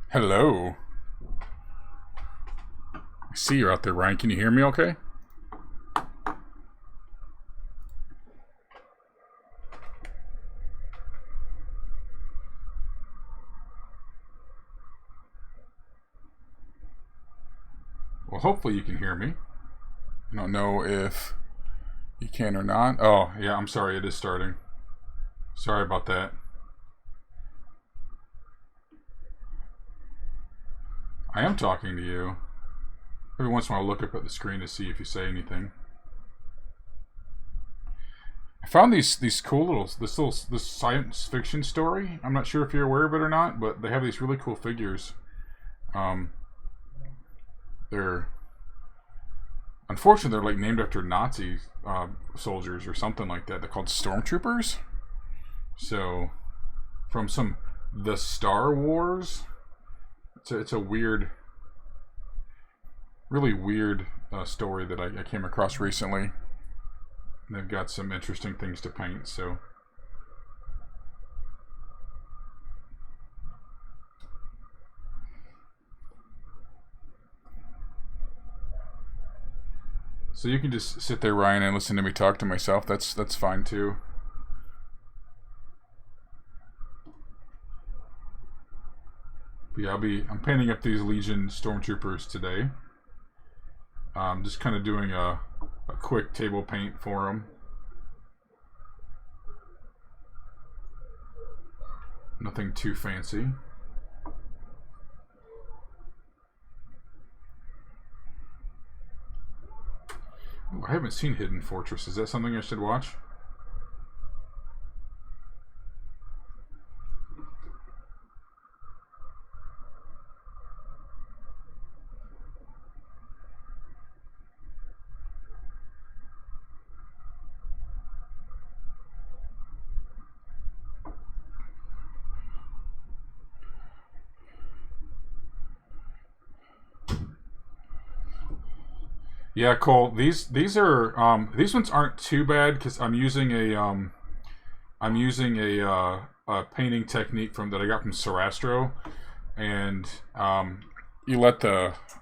Hello. I see you're out there, Ryan. Can you hear me okay? Well, hopefully you can hear me. I don't know if you can or not. Oh, yeah, I'm sorry. It is starting. Sorry about that. I am talking to you. Every once in a while I look up at the screen to see if you say anything. I found these cool little this science fiction story. I'm not sure if you're aware of it or not, but they have these really cool figures. They're unfortunately they're like named after Nazi soldiers or something like that. They're called Stormtroopers. So from the Star Wars. It's a weird, really weird story that I came across recently. And they've got some interesting things to paint, so. So you can just sit there, Ryan, and listen to me talk to myself. That's fine too. Yeah, I'm painting up these Legion Stormtroopers today. Just kind of doing a quick table paint for them. Nothing too fancy. Ooh, I haven't seen Hidden Fortress. Is that something I should watch? Yeah, Cole. These ones aren't too bad because I'm using a painting technique that I got from Sarastro, and I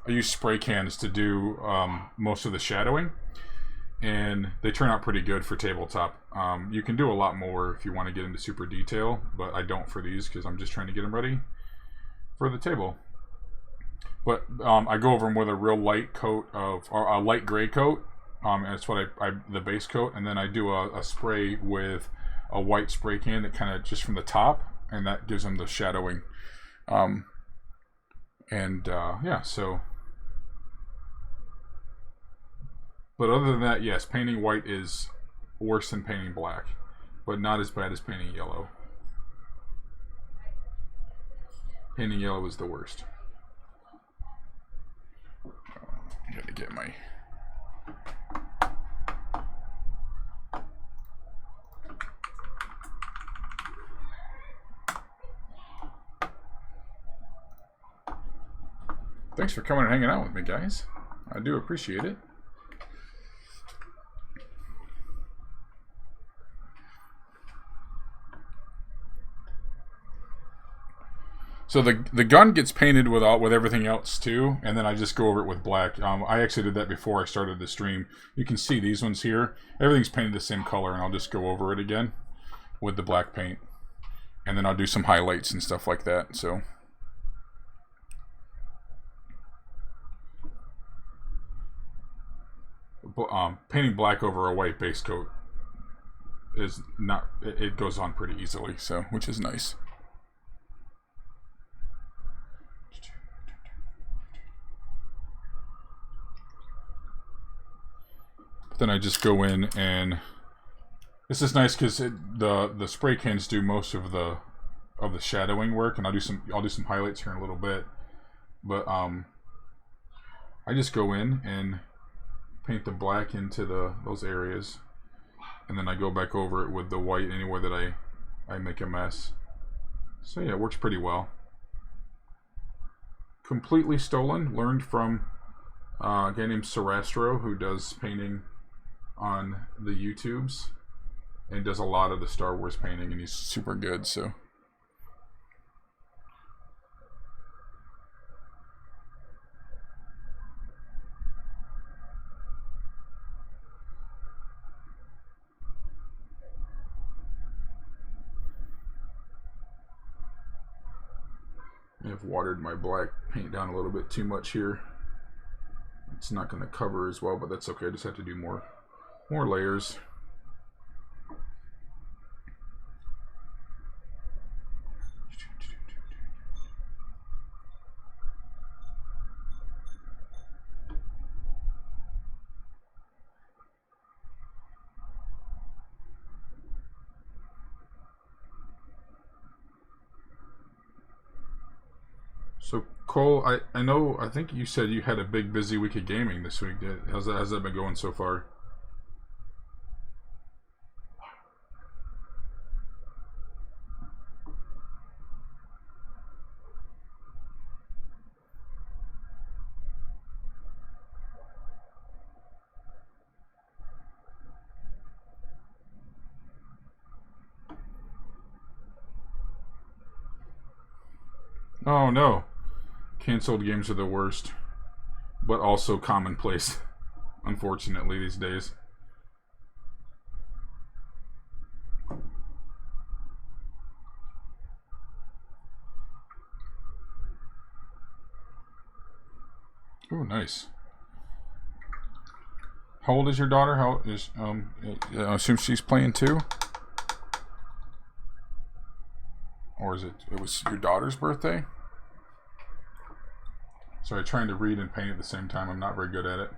use spray cans to do most of the shadowing, and they turn out pretty good for tabletop. You can do a lot more if you want to get into super detail, but I don't for these because I'm just trying to get them ready for the table. But I go over them with a real light coat a light gray coat And that's what I the base coat, and then I do a spray with a white spray can that kind of just from the top, and that gives them the shadowing. Yeah, so. But other than that, yes, painting white is worse than painting black, but not as bad as painting yellow. Painting yellow is the worst. I gotta get my... Thanks for coming and hanging out with me, guys. I do appreciate it. So the gun gets painted with everything else too, and then I just go over it with black. I actually did that before I started the stream. You can see these ones here. Everything's painted the same color, and I'll just go over it again with the black paint. And then I'll do some highlights and stuff like that, so... painting black over a white base coat is not... It goes on pretty easily, so which is nice. Then I just go in and this is nice because the spray cans do most of the shadowing work, and I'll do some highlights here in a little bit. But I just go in and paint the black into those areas, and then I go back over it with the white anywhere that I make a mess. So yeah, it works pretty well. Completely stolen, learned from a guy named Sarastro who does painting on the YouTubes and does a lot of the Star Wars painting, and he's super good, so. I've watered my black paint down a little bit too much here. It's not going to cover as well, but that's okay. I just have to do more layers. So Cole, I know, I think you said you had a big busy week of gaming this week. How's that been going so far? Oh no. Canceled games are the worst, but also commonplace, unfortunately, these days. Oh, nice. How old is your daughter? How is I assume she's playing too? Or is it was your daughter's birthday? Sorry, trying to read and paint at the same time. I'm not very good at it.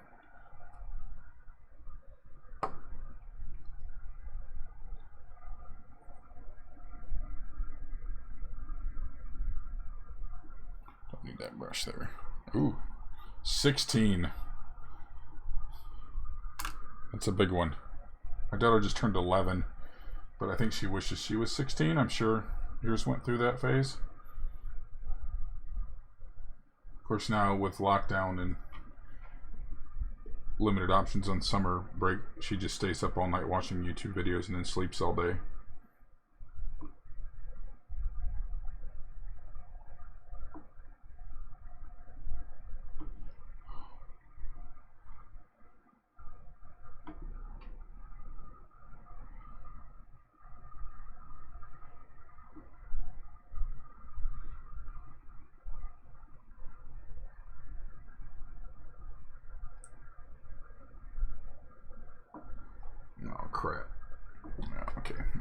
Don't need that brush there. Ooh, 16. That's a big one. My daughter just turned 11, but I think she wishes she was 16. I'm sure yours went through that phase. Of course, now with lockdown and limited options on summer break, she just stays up all night watching YouTube videos and then sleeps all day.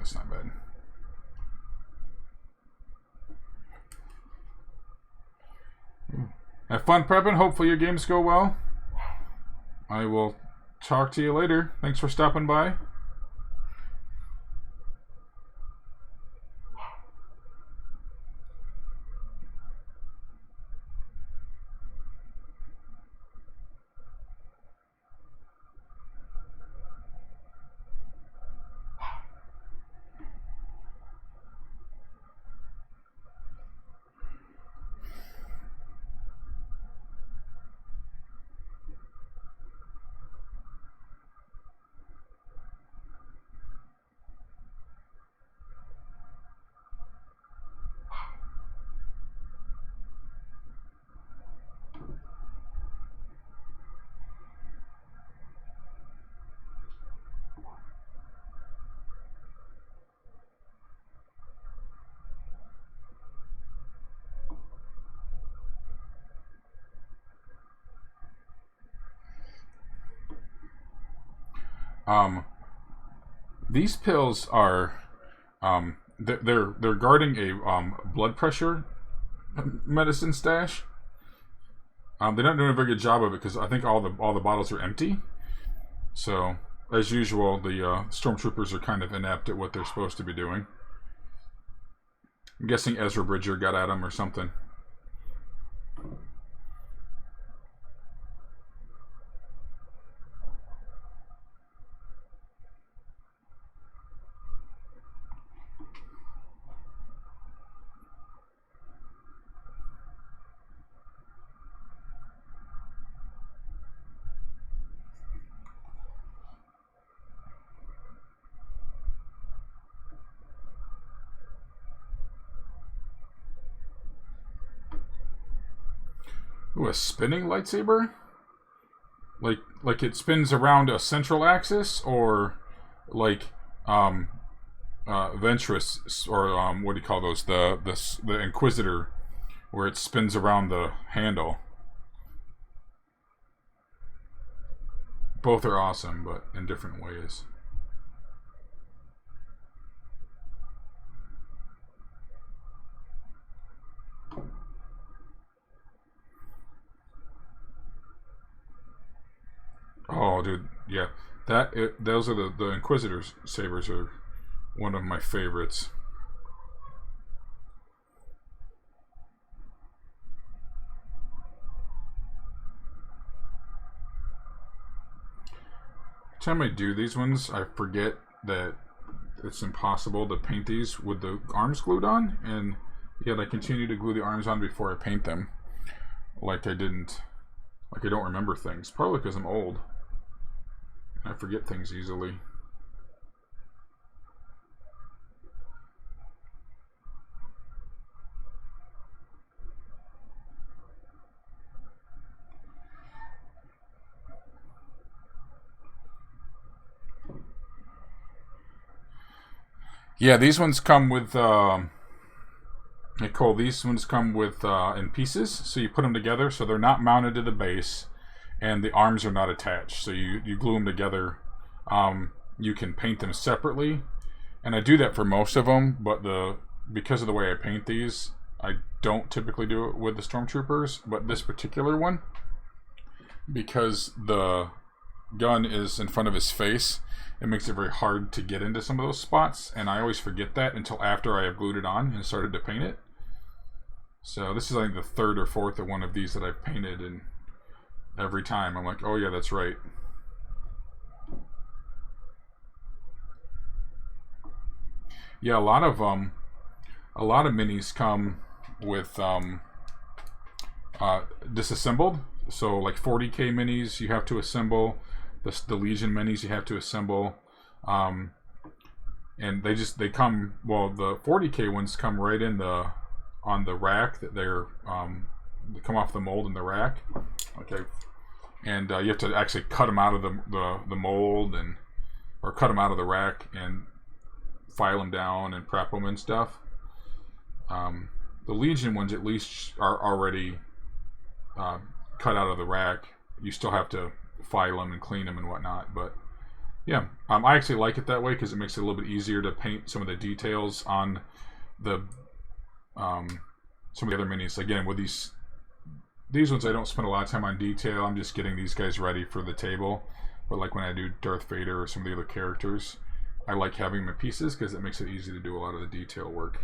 That's not bad. Have fun prepping. Hopefully your games go well. I will talk to you later. Thanks for stopping by. These pills are, they're guarding a blood pressure medicine stash. They're not doing a very good job of it because I think all the bottles are empty. So as usual, the Stormtroopers are kind of inept at what they're supposed to be doing. I'm guessing Ezra Bridger got at them or something. Ooh, a spinning lightsaber? Like it spins around a central axis, or like Ventress, or what do you call those? The Inquisitor, where it spins around the handle. Both are awesome, but in different ways. Oh, dude, yeah, those are the Inquisitor's sabers are one of my favorites. Every time I do these ones, I forget that it's impossible to paint these with the arms glued on, and yet I continue to glue the arms on before I paint them. Like I don't remember things. Probably because I'm old. I forget things easily. Yeah, these ones come with Nicole, these ones come with in pieces, so you put them together so they're not mounted to the base, and the arms are not attached. So you glue them together. You can paint them separately, and I do that for most of them. But because of the way I paint these, I don't typically do it with the Stormtroopers. But this particular one, because the gun is in front of his face, it makes it very hard to get into some of those spots, and I always forget that until after I have glued it on and started to paint it. So this is, I think, the third or fourth of one of these that I've painted, and every time I'm like, oh yeah, that's right. Yeah, a lot of minis come with disassembled. So like 40K minis you have to assemble. The Legion minis you have to assemble. And they come, well, the 40K ones come right in on the rack that they come off the mold in the rack. Okay. And you have to actually cut them out of the mold, or cut them out of the rack and file them down and prep them and stuff. The Legion ones at least are already cut out of the rack. You still have to file them and clean them and whatnot, but Yeah, I actually like it that way because it makes it a little bit easier to paint some of the details on the some of the other minis. Again, with these ones, I don't spend a lot of time on detail. I'm just getting these guys ready for the table. But like when I do Darth Vader or some of the other characters, I like having them in pieces because it makes it easy to do a lot of the detail work.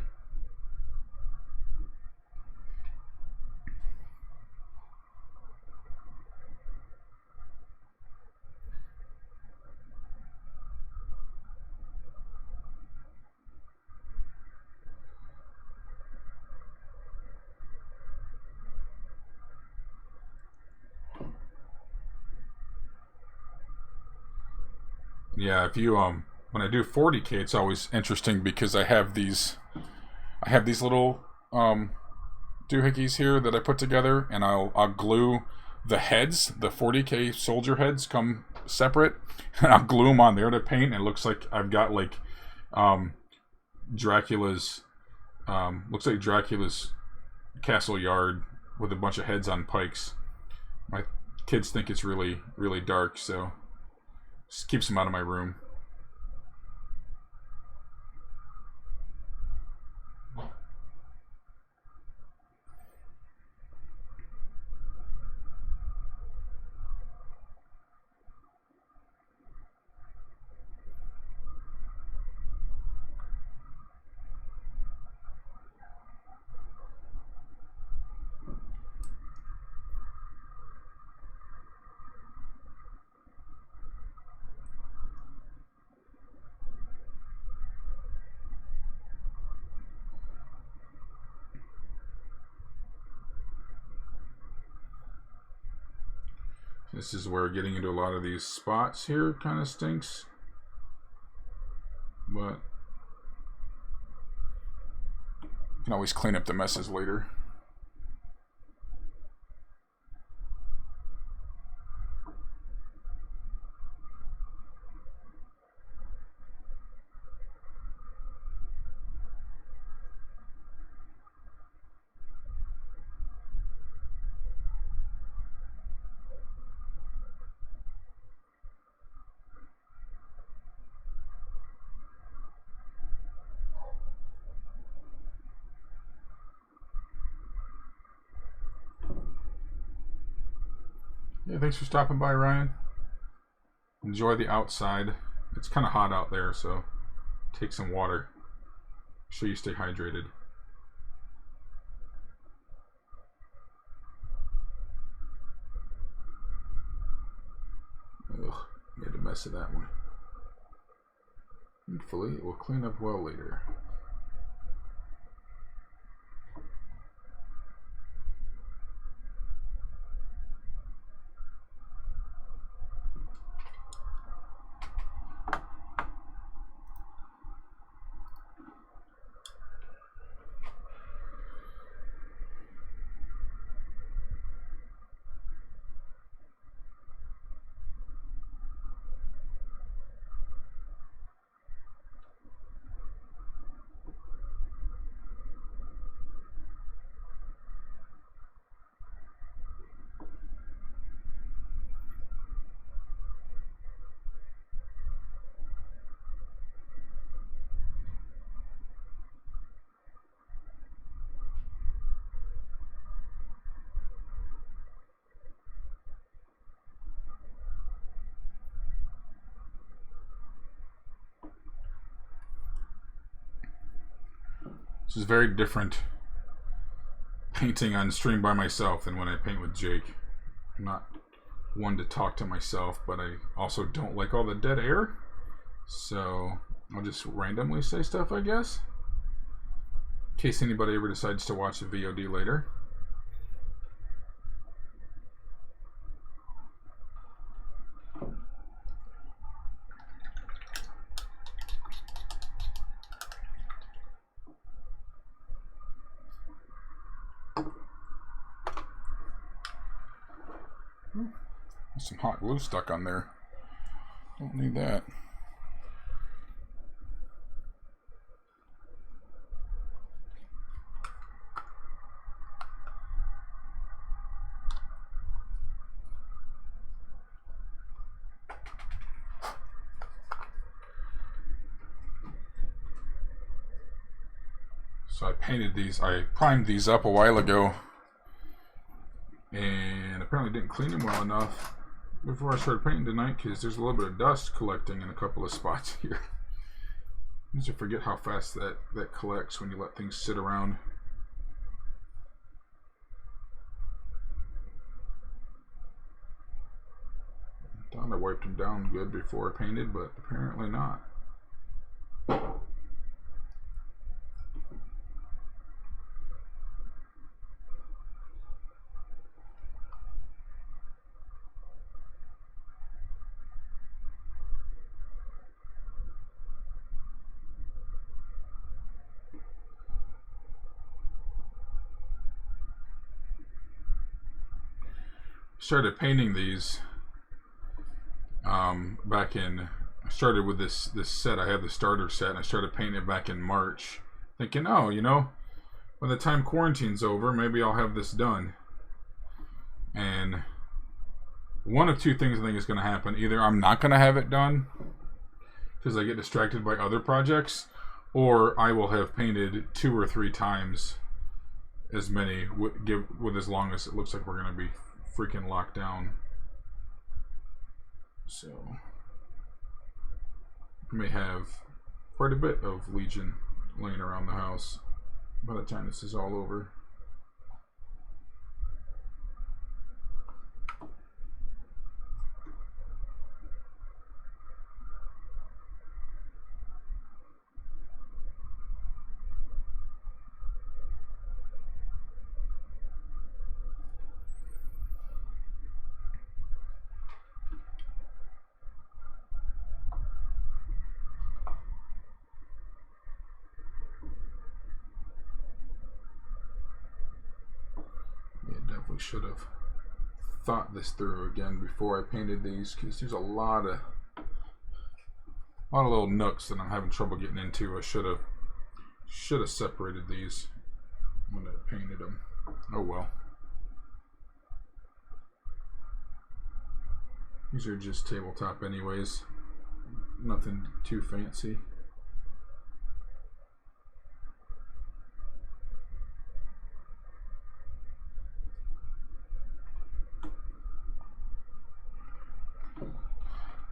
Yeah, if you when I do 40K, it's always interesting because I have these little doohickeys here that I put together, and I'll glue the heads. The 40K soldier heads come separate, and I'll glue them on there to paint. And it looks like I've got like Dracula's looks like Dracula's castle yard with a bunch of heads on pikes. My kids think it's really dark, so just keeps them out of my room. This is where getting into a lot of these spots here kind of stinks. But you can always clean up the messes later. Yeah, thanks for stopping by, Ryan. Enjoy the outside. It's kind of hot out there, so take some water. Make sure you stay hydrated. Ugh, made a mess of that one. Hopefully it will clean up well later. This is very different painting on stream by myself than when I paint with Jake. I'm not one to talk to myself, but I also don't like all the dead air. So I'll just randomly say stuff, I guess. In case anybody ever decides to watch the VOD later. There's some hot glue stuck on there. Don't need that. So I painted these, I primed these up a while ago, and apparently didn't clean them well enough before I started painting tonight, because there's a little bit of dust collecting in a couple of spots here. I used to forget how fast that collects when you let things sit around. I thought I wiped them down good before I painted, but apparently not. Started painting these back in, I started with this set. I had the starter set, and I started painting it back in March, thinking, oh, you know, by the time quarantine's over, maybe I'll have this done. And one of two things I think is going to happen. Either I'm not going to have it done because I get distracted by other projects, or I will have painted 2 or 3 times as many with as long as it looks like we're going to be freaking locked down. So I may have quite a bit of Legion laying around the house by the time this is all over. Should have thought this through again before I painted these, because there's a lot of little nooks that I'm having trouble getting into. I should have separated these when I painted them. Oh well. These are just tabletop anyways. Nothing too fancy.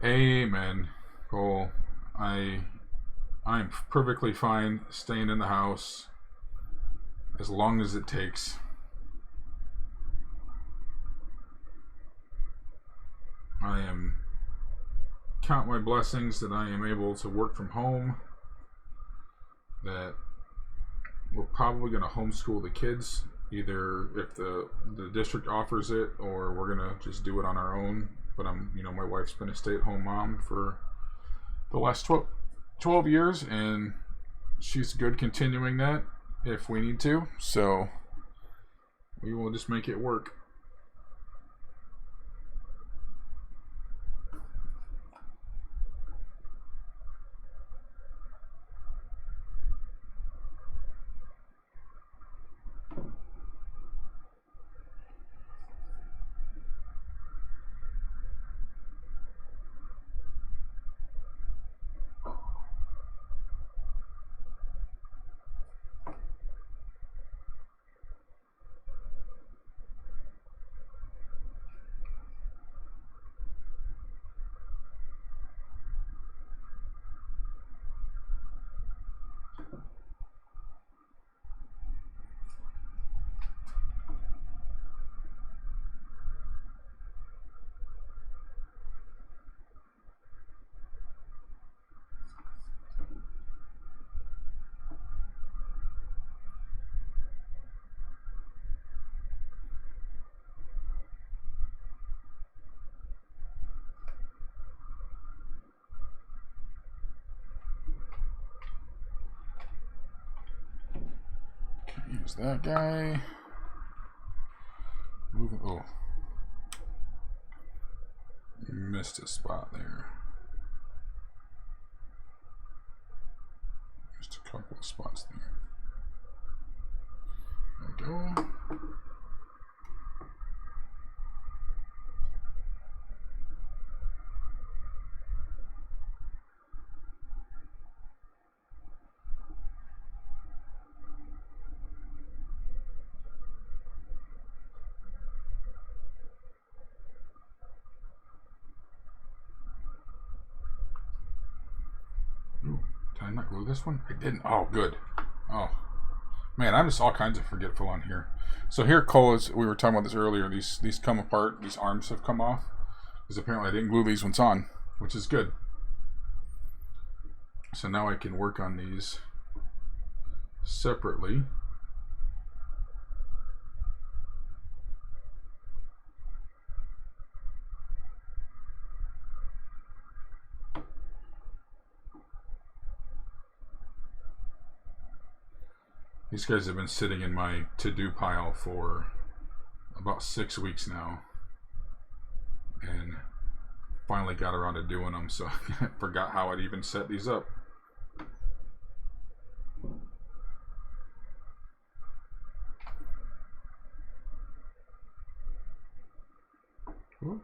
Amen, Cole. I'm perfectly fine staying in the house as long as it takes. I count my blessings that I am able to work from home, that we're probably going to homeschool the kids, either if the district offers it, or we're going to just do it on our own. But my wife's been a stay-at-home mom for the last 12 years, and she's good continuing that if we need to. So we will just make it work. Use that guy. Moving. Oh, missed a spot there. Just a couple of spots there. There we go. I not glue this one? I didn't. Oh, good. Oh, man, I'm just all kinds of forgetful on here. So here, Colas, we were talking about this earlier. These come apart. These arms have come off because apparently I didn't glue these ones on, which is good. So now I can work on these separately. These guys have been sitting in my to-do pile for about 6 weeks now, and finally got around to doing them, so I forgot how I'd even set these up. Ooh.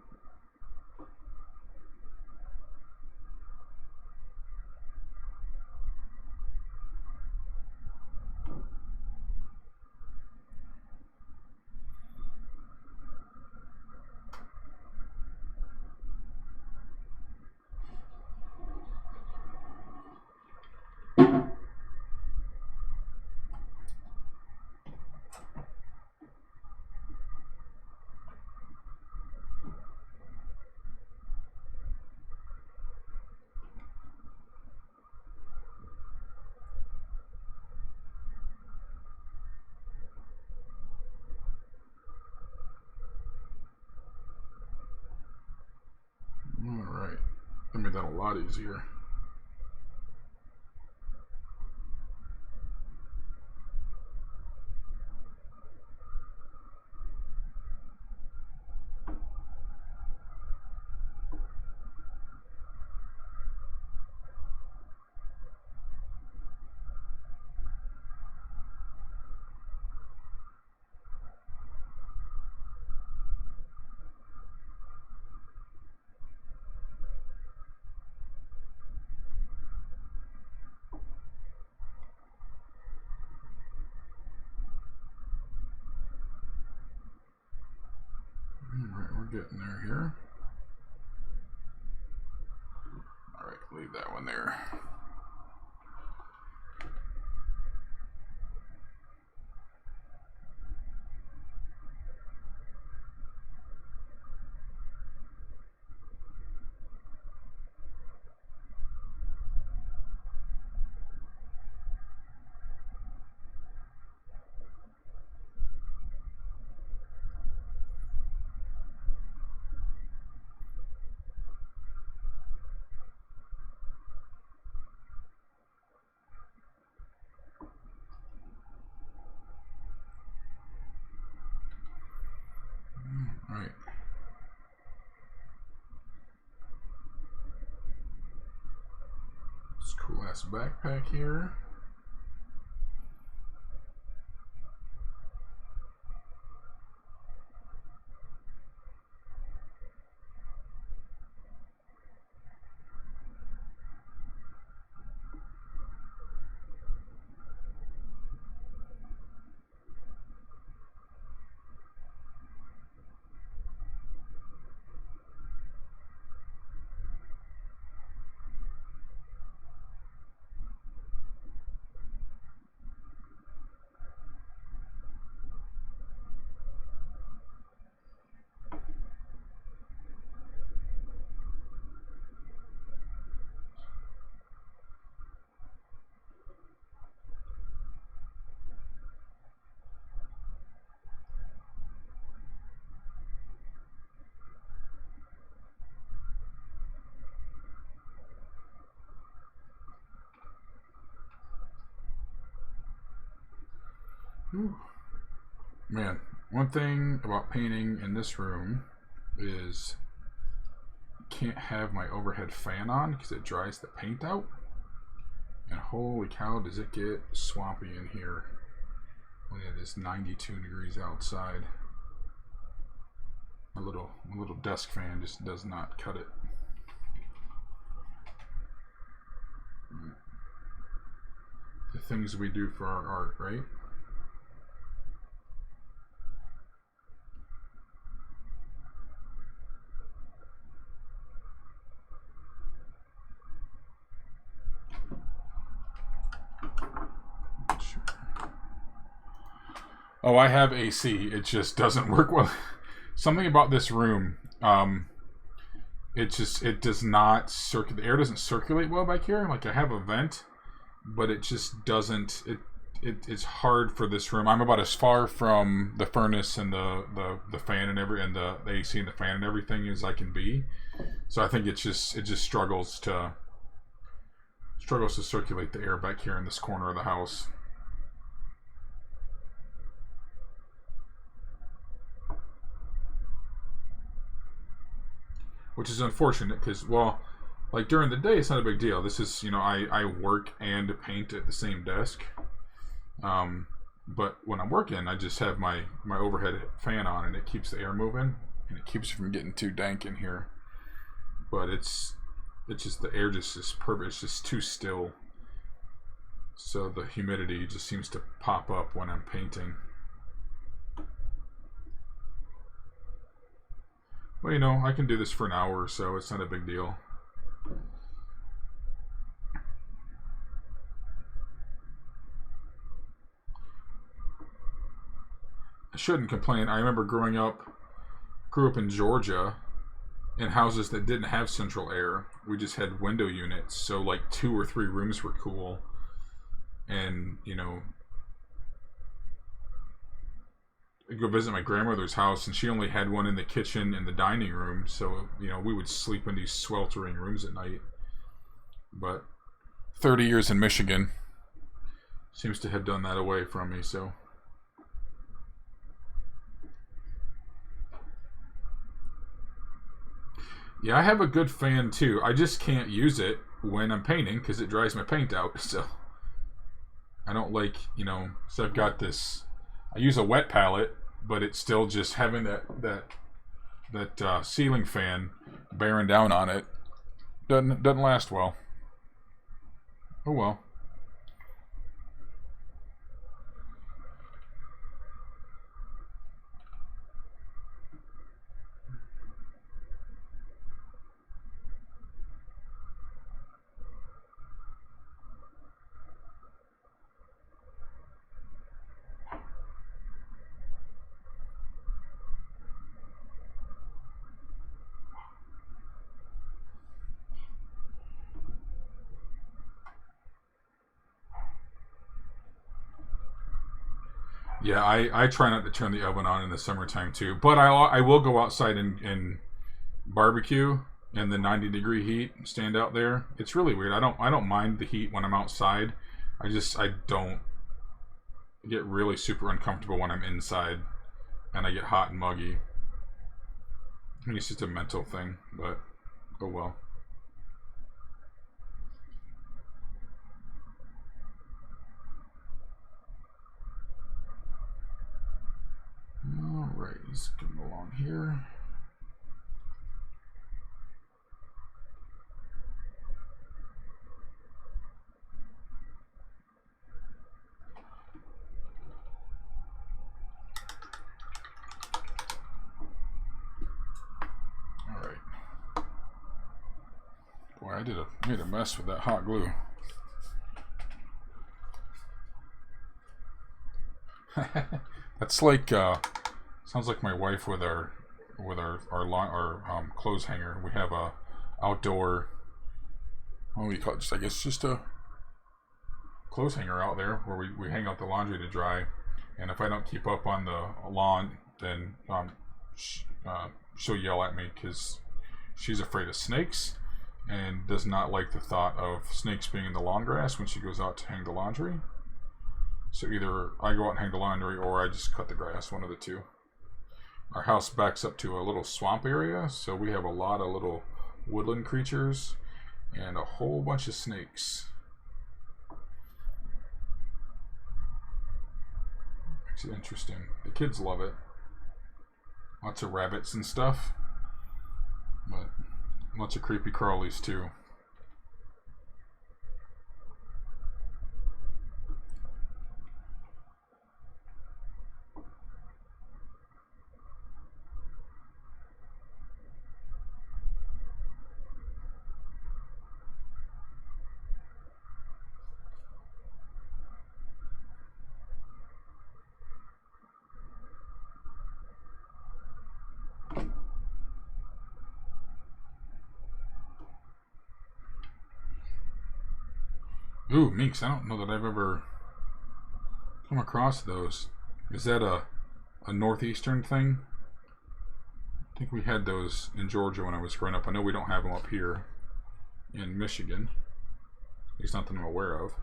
Alright, that made that a lot easier. Alright, we're getting there here. Alright, leave that one there. Alright. This cool ass backpack here. Whew. Man, one thing about painting in this room is you can't have my overhead fan on because it dries the paint out. And holy cow, does it get swampy in here when it is 92 degrees outside. A little desk fan just does not cut it. The things we do for our art, right? Oh, I have AC. It just doesn't work well. Something about this room. It does not circulate. The air doesn't circulate well back here. Like I have a vent, but it just doesn't. It's hard for this room. I'm about as far from the furnace and the fan and the AC and the fan and everything as I can be. So I think it just struggles to circulate the air back here in this corner of the house. Which is unfortunate because, well, like during the day it's not a big deal. This is, I work and paint at the same desk. But when I'm working, I just have my overhead fan on and it keeps the air moving and it keeps it from getting too dank in here. But it's just, the air just is perfect. It's just too still. So the humidity just seems to pop up when I'm painting. Well, I can do this for an hour or so. It's not a big deal. I shouldn't complain. I remember grew up in Georgia in houses that didn't have central air. We just had window units. So like 2 or 3 rooms were cool. And, I'd go visit my grandmother's house, and she only had one in the kitchen and the dining room. So, we would sleep in these sweltering rooms at night. But 30 years in Michigan seems to have done that away from me, so. Yeah, I have a good fan, too. I just can't use it when I'm painting because it dries my paint out, so. I don't like, so I've got this. I use a wet palette, but it's still just having that ceiling fan bearing down on it. Doesn't last well. Oh well. Yeah, I try not to turn the oven on in the summertime too, but I will go outside and barbecue in the 90-degree heat, stand out there. It's really weird. I don't mind the heat when I'm outside. I don't get really super uncomfortable when I'm inside and I get hot and muggy. I think it's just a mental thing, but oh well. Alright, let's come along here. Alright. Boy, I made a mess with that hot glue. That's like sounds like my wife with our clothes hanger. We have a outdoor, what do you call it? I guess just a clothes hanger out there where we hang out the laundry to dry. And if I don't keep up on the lawn, then she'll yell at me because she's afraid of snakes and does not like the thought of snakes being in the lawn grass when she goes out to hang the laundry. So either I go out and hang the laundry or I just cut the grass, one of the two. Our house backs up to a little swamp area, so we have a lot of little woodland creatures and a whole bunch of snakes. Makes it interesting. The kids love it. Lots of rabbits and stuff, but lots of creepy crawlies too. Ooh, minks. I don't know that I've ever come across those. Is that a northeastern thing? I think we had those in Georgia when I was growing up. I know we don't have them up here in Michigan. At least not that I'm aware of.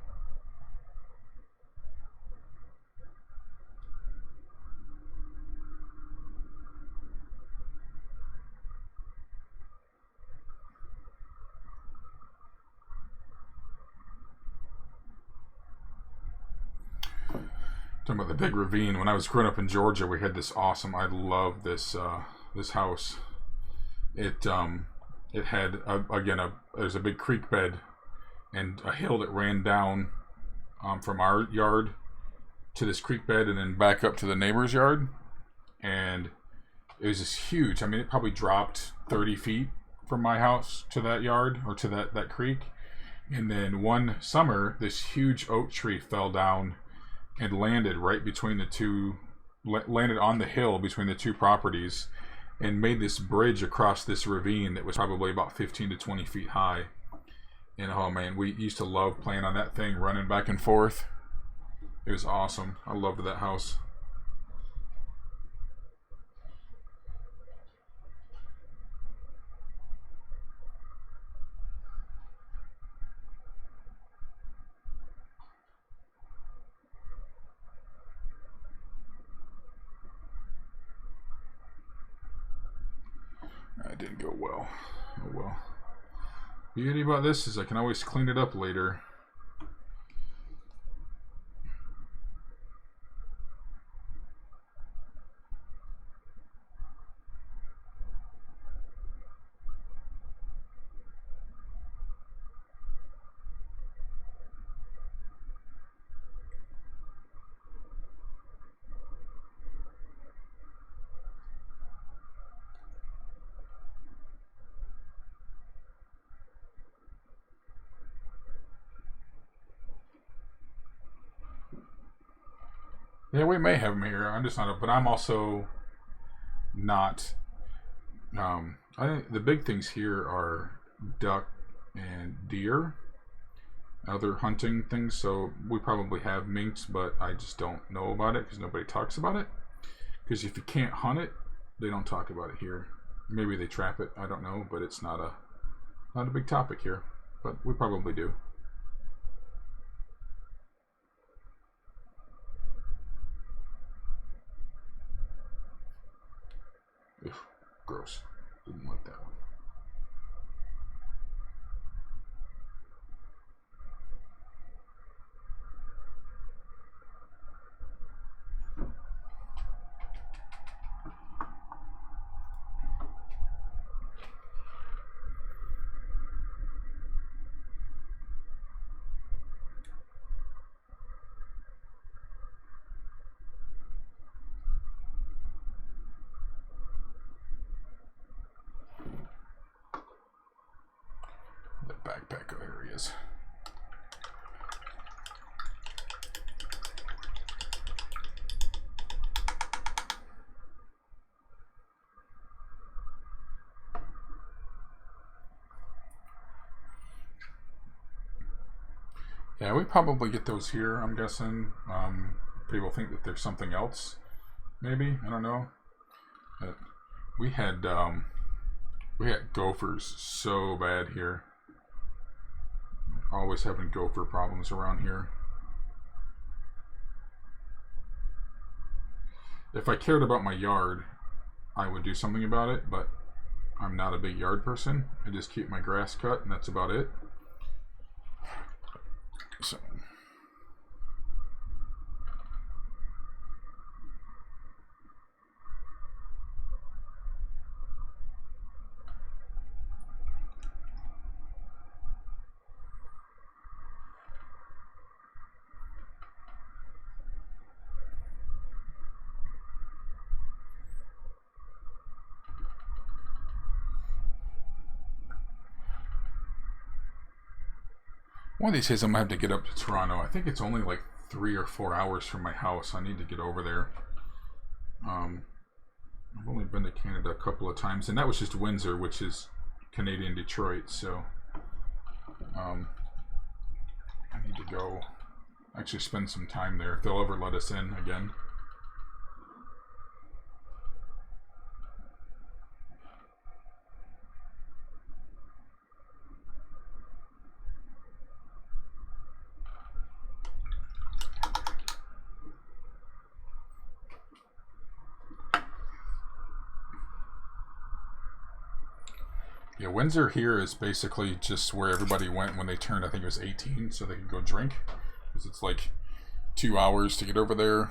Talking about the big ravine. When I was growing up in Georgia, we had this awesome. I love this this house. It had there's a big creek bed and a hill that ran down from our yard to this creek bed and then back up to the neighbor's yard, and it was just huge. I mean, it probably dropped 30 feet from my house to that yard or to that creek. And then one summer, this huge oak tree fell down and landed right between the two, landed on the hill between the two properties, and made this bridge across this ravine that was probably about 15 to 20 feet high. And oh man, we used to love playing on that thing, running back and forth. It was awesome. I loved that house. That didn't go well. Oh well. Beauty about this is I can always clean it up later. Yeah, we may have them here. I'm just not, but I'm also not. I think the big things here are duck and deer, other hunting things. So we probably have minks, but I just don't know about it because nobody talks about it. Because if you can't hunt it, they don't talk about it here. Maybe they trap it. I don't know, but it's not a big topic here. But we probably do. Ugh, gross. Didn't like that one. Backpack areas. Yeah, we probably get those here, I'm guessing. People think that there's something else. Maybe, I don't know. But we had gophers so bad here. Always having gopher problems around here. If I cared about my yard, I would do something about it, but I'm not a big yard person. I just keep my grass cut and that's about it. So one of these days I'm going to have to get up to Toronto. I think it's only like 3 or 4 hours from my house. I need to get over there. I've only been to Canada a couple of times, and that was just Windsor, which is Canadian Detroit. So I need to go actually spend some time there if they'll ever let us in again. Yeah, Windsor here is basically just where everybody went when they turned, I think it was 18, so they could go drink. Because it's like 2 hours to get over there.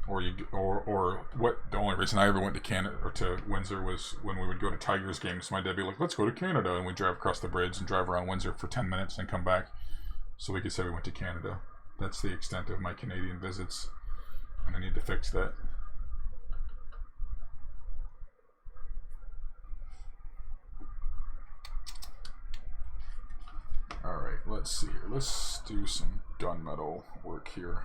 Or what, the only reason I ever went to Canada, or to Windsor, was when we would go to Tigers games. My dad would be like, let's go to Canada. And we'd drive across the bridge and drive around Windsor for 10 minutes and come back. So we could say we went to Canada. That's the extent of my Canadian visits. And I need to fix that. Alright, let's see here. Let's do some gunmetal work here.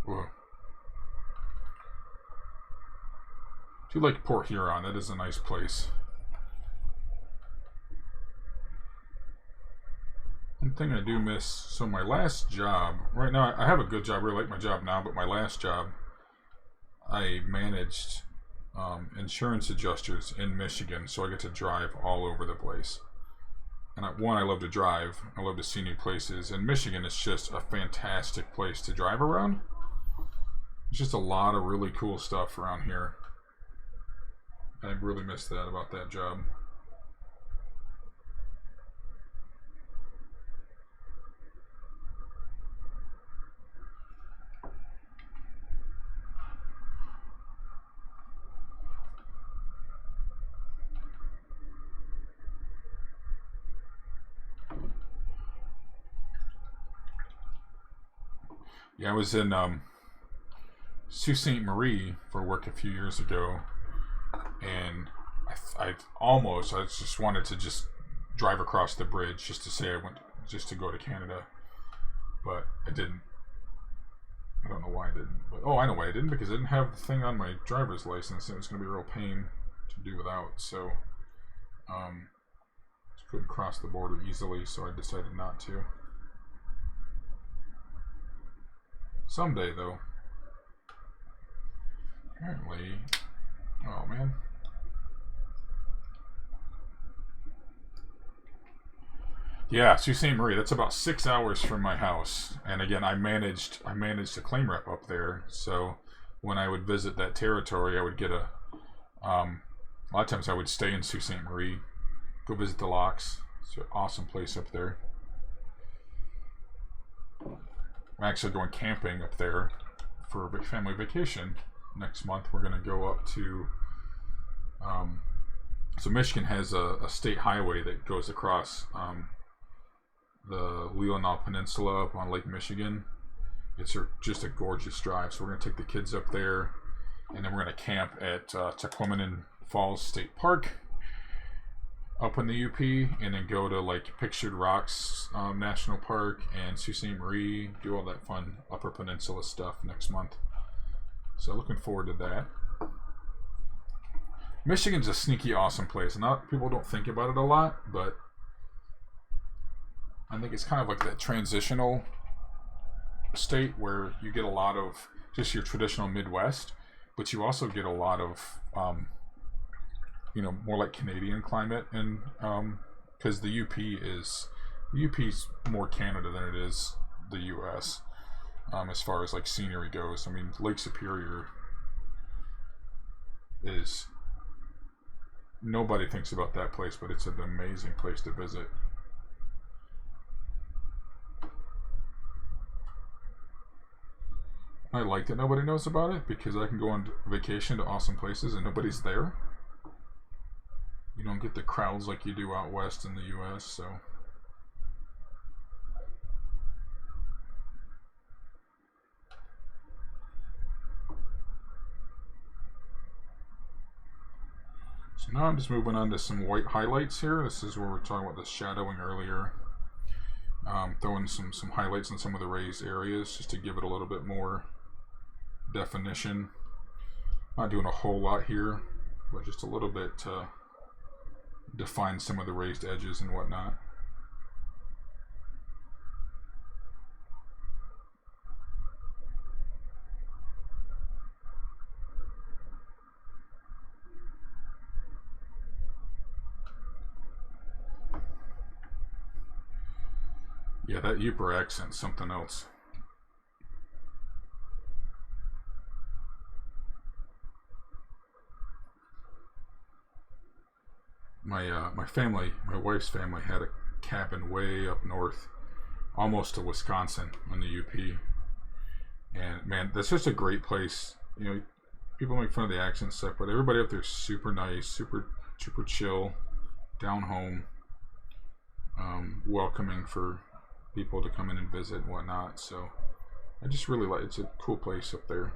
Whoa. I do like Port Huron. That is a nice place. One thing I do miss, so my last job, right now I have a good job, I really like my job now, but my last job, I managed insurance adjusters in Michigan, so I get to drive all over the place. And I love to drive, I love to see new places, and Michigan is just a fantastic place to drive around. There's just a lot of really cool stuff around here. I really miss that about that job. Yeah, I was in Sault Ste. Marie for work a few years ago, and I just wanted to just drive across the bridge just to say I went, just to go to Canada, but I didn't. I don't know why I didn't, but oh, I know why I didn't, because I didn't have the thing on my driver's license, and it was going to be a real pain to do without, so just couldn't cross the border easily, so I decided not to. Someday, though. Apparently, oh man. Yeah, Sault Ste. Marie. That's about 6 hours from my house. And again, I managed a claim rep up there. So when I would visit that territory, I would get a lot of times I would stay in Sault Ste. Marie, go visit the locks. It's an awesome place up there. I'm actually going camping up there for a family vacation next month. We're going to go up to so Michigan has a state highway that goes across the Leelanau Peninsula up on Lake Michigan. It's just a gorgeous drive. So we're going to take the kids up there, and then we're going to camp at Tequamanon Falls State Park up in the UP, and then go to like Pictured Rocks National Park and Sault Ste. Marie, do all that fun Upper Peninsula stuff next month. So looking forward to that. Michigan's a sneaky awesome place. Not people don't think about it a lot, but I think it's kind of like that transitional state where you get a lot of just your traditional Midwest, but you also get a lot of more like Canadian climate, and because the UP's more Canada than it is the US as far as like scenery goes. I mean, Lake Superior is, nobody thinks about that place, but it's an amazing place to visit. I like that nobody knows about it, because I can go on vacation to awesome places and nobody's there. You don't get the crowds like you do out west in the US, so. So now I'm just moving on to some white highlights here. This is where we're talking about the shadowing earlier. Throwing some highlights in some of the raised areas just to give it a little bit more definition. Not doing a whole lot here, but just a little bit to define some of the raised edges and whatnot. Yeah, that Yooper accent's something else. My family, my wife's family, had a cabin way up north, almost to Wisconsin on the UP. And man, that's just a great place. You know, people make fun of the accent stuff, but everybody up there is super nice, super chill, down home, welcoming for people to come in and visit and whatnot. So I just really like, it's a cool place up there.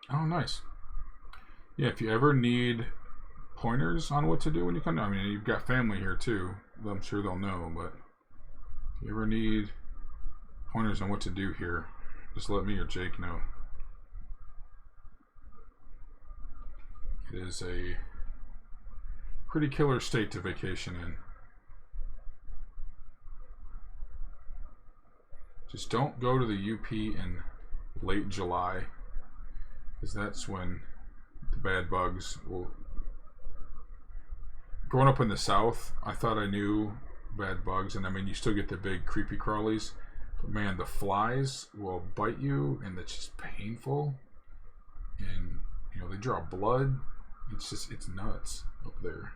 Oh, nice. Yeah, if you ever need pointers on what to do when you come down, I mean, you've got family here too. I'm sure they'll know, but if you ever need pointers on what to do here, just let me or Jake know. It is a pretty killer state to vacation in. Just don't go to the UP in late July, because that's when the bad bugs will. Growing up in the South, I thought I knew bad bugs, and I mean, you still get the big creepy crawlies, but man, the flies will bite you, and it's just painful, and you know, they draw blood. It's just, it's nuts up there.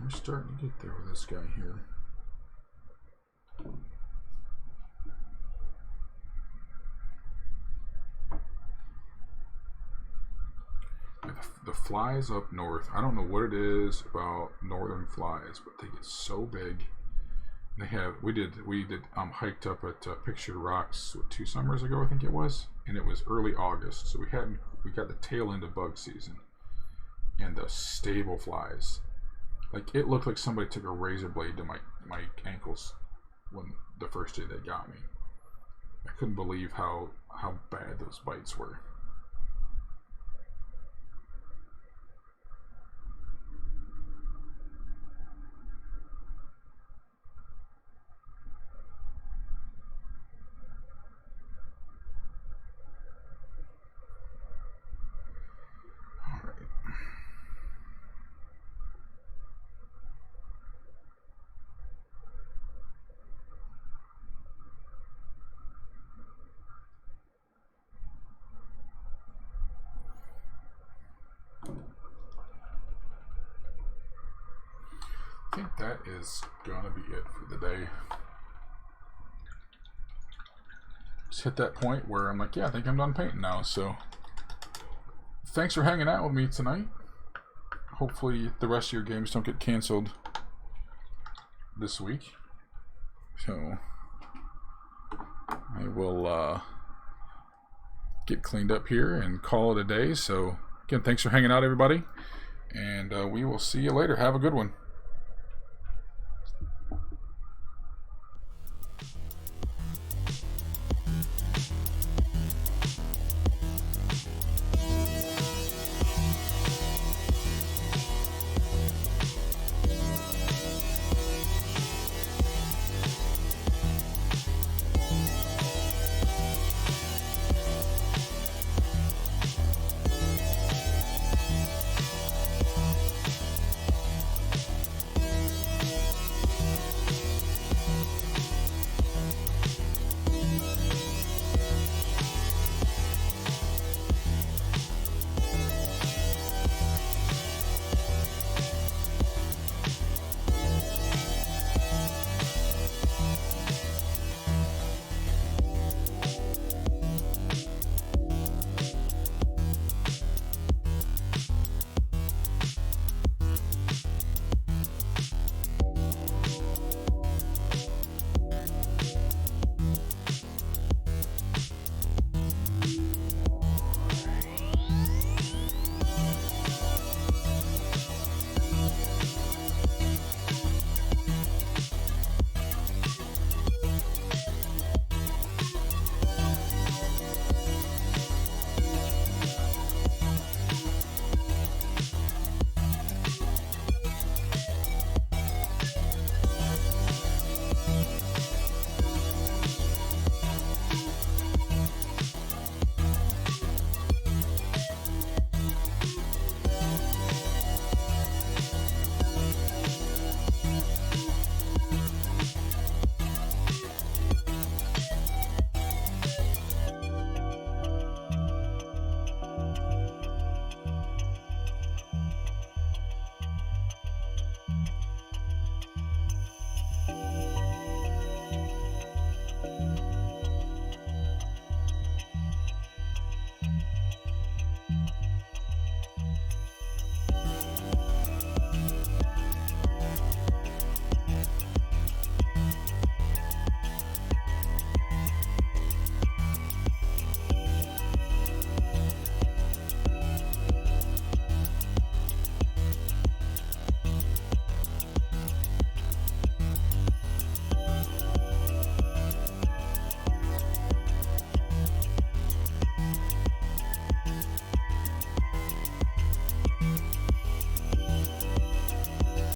We're starting to get there with this guy here. The flies up north, I don't know what it is about northern flies, but they get so big. They have, we did hiked up at Pictured Rocks 2 summers ago, I think it was, and it was early August, so we got the tail end of bug season, and the stable flies. Like, it looked like somebody took a razor blade to my ankles when the first day they got me. I couldn't believe how bad those bites were. I think that is gonna be it for the day. Just hit that point where I'm like, yeah, I think I'm done painting now. So thanks for hanging out with me tonight. Hopefully the rest of your games don't get canceled this week. So I will get cleaned up here and call it a day. So again, thanks for hanging out, everybody, and we will see you later. Have a good one.